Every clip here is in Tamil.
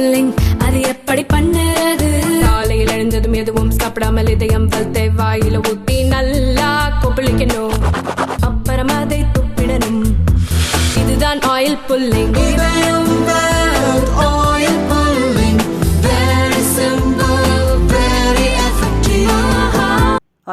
புல்லிங் அது எப்படி பண்ணுறது? காலையில் எழுந்ததும் எதுவும் சாப்பிடாமல் இதயம் வளர்த்த வாயில ஊத்தி நல்லா கொப்பளிக்கணும், அப்புறம் அதை துப்பிடணும். இதுதான் ஆயில் புல்லிங்.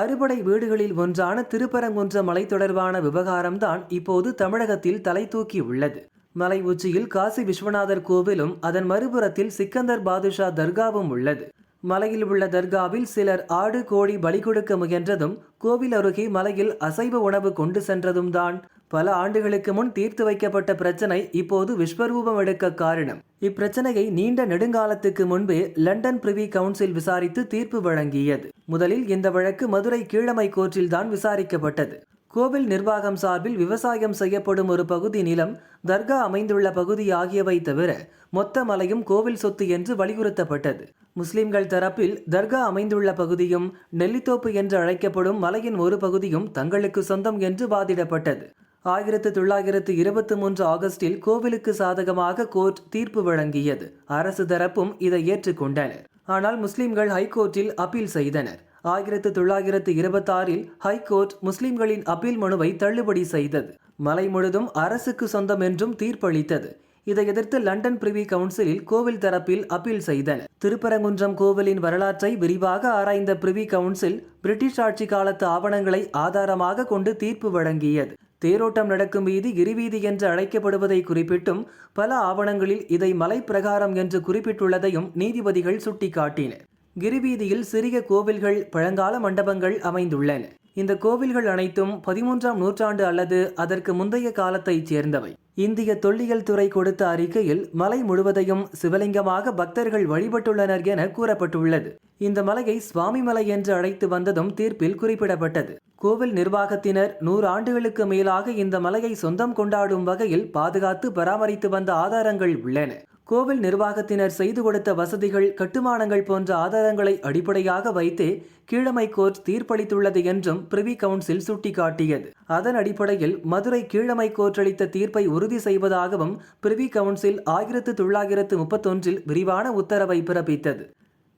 அறுபடை வீடுகளில் ஒன்றான திருப்பரங்குன்ற மலை தொடர்பான விவகாரம்தான் இப்போது தமிழகத்தில் தலை தூக்கி உள்ளது. மலை உச்சியில் காசி விஸ்வநாதர் கோவிலும் அதன் மறுபுறத்தில் சிக்கந்தர் பாதுஷா தர்காவும் உள்ளது. மலையில் உள்ள தர்காவில் சிலர் ஆடு கோழி பலி கொடுக்க முயன்றதும் கோவில் அருகே மலையில் அசைவ உணவு கொண்டு சென்றதும் தான் பல ஆண்டுகளுக்கு முன் தீர்த்து வைக்கப்பட்ட பிரச்சனை இப்போது விஸ்வரூபம் எடுக்க காரணம். இப்பிரச்சனையை நீண்ட நெடுங்காலத்துக்கு முன்பே லண்டன் பிரிவி கவுன்சில் விசாரித்து தீர்ப்பு வழங்கியது. முதலில் இந்த வழக்கு மதுரை கீழமை கோர்ட்டில் தான் விசாரிக்கப்பட்டது. கோவில் நிர்வாகம் சார்பில் விவசாயம் செய்யப்படும் ஒரு பகுதி நிலம், தர்கா அமைந்துள்ள பகுதி ஆகியவை தவிர மொத்த மலையும் கோவில் சொத்து என்று வலியுறுத்தப்பட்டது. முஸ்லிம்கள் தரப்பில் தர்கா அமைந்துள்ள பகுதியும் நெல்லித்தோப்பு என்று அழைக்கப்படும் மலையின் ஒரு பகுதியும் தங்களுக்கு சொந்தம் என்று வாதிடப்பட்டது. 1923 ஆகஸ்டில் கோவிலுக்கு சாதகமாக கோர்ட் தீர்ப்பு வழங்கியது. அரசு தரப்பும் இதை ஏற்றுக்கொண்டனர். ஆனால் முஸ்லிம்கள் ஹைகோர்ட்டில் அப்பீல் செய்தனர். 1926இல் ஹைகோர்ட் முஸ்லிம்களின் அப்பீல் மனுவை தள்ளுபடி செய்தது. மலை முழுதும் அரசுக்கு சொந்தம் என்றும் தீர்ப்பளித்தது. இதை எதிர்த்து லண்டன் பிரிவி கவுன்சிலில் கோவில் தரப்பில் அப்பீல் செய்தனர். திருப்பரங்குன்றம் கோவிலின் வரலாற்றை விரிவாக ஆராய்ந்த பிரிவி கவுன்சில் பிரிட்டிஷ் ஆட்சி காலத்து ஆவணங்களை ஆதாரமாக கொண்டு தீர்ப்பு வழங்கியது. தேரோட்டம் நடக்கும் வீதி கிரிவீதி என்று அழைக்கப்படுவதை குறிப்பிட்டும் பல ஆவணங்களில் இதை மலை பிரகாரம் என்று குறிப்பிட்டுள்ளதையும் நீதிபதிகள் சுட்டிக்காட்டினர். கிரிவீதியில் சிறிய கோவில்கள், பழங்கால மண்டபங்கள் அமைந்துள்ளன. இந்த கோவில்கள் அனைத்தும் 13ஆம் நூற்றாண்டு அல்லது அதற்கு முந்தைய காலத்தைச் சேர்ந்தவை. இந்திய தொல்லியல் துறை கொடுத்த அறிக்கையில் மலை முழுவதையும் சிவலிங்கமாக பக்தர்கள் வழிபட்டுள்ளனர் என கூறப்பட்டுள்ளது. இந்த மலையை சுவாமி மலை என்று அழைத்து வந்ததும் தீர்ப்பில் குறிப்பிடப்பட்டது. கோவில் நிர்வாகத்தினர் 100 ஆண்டுகளுக்கு மேலாக இந்த மலையை சொந்தம் கொண்டாடும் வகையில் பாதுகாத்து பராமரித்து வந்த ஆதாரங்கள் உள்ளன. கோவில் நிர்வாகத்தினர் செய்து கொடுத்த வசதிகள், கட்டுமானங்கள் போன்ற ஆதாரங்களை அடிப்படையாக வைத்தே கீழமை கோர்ட் தீர்ப்பளித்துள்ளது என்றும் பிரிவி கவுன்சில் சுட்டிக்காட்டியது. அதன் அடிப்படையில் மதுரை கீழமை கோர்ட் அளித்த தீர்ப்பை உறுதி செய்வதாகவும் பிரிவி கவுன்சில் 1931இல் விரிவான உத்தரவை பிறப்பித்தது.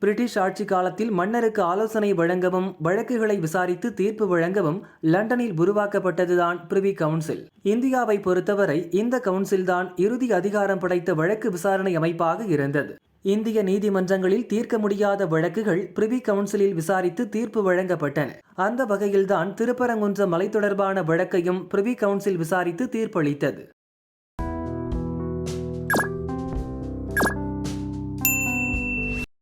பிரிட்டிஷ் ஆட்சி காலத்தில் மன்னருக்கு ஆலோசனை வழங்கவும் வழக்குகளை விசாரித்து தீர்ப்பு வழங்கவும் லண்டனில் உருவாக்கப்பட்டதுதான் பிரிவி கவுன்சில். இந்தியாவை பொறுத்தவரை இந்த கவுன்சில்தான் இறுதி அதிகாரம் படைத்த வழக்கு விசாரணை அமைப்பாக இருந்தது. இந்திய நீதிமன்றங்களில் தீர்க்க முடியாத வழக்குகள் பிரிவி கவுன்சிலில் விசாரித்து தீர்ப்பு வழங்கப்பட்டன. அந்த வகையில்தான் திருப்பரங்குன்ற மலை தொடர்பான வழக்கையும் பிரிவி கவுன்சில் விசாரித்து தீர்ப்பளித்தது.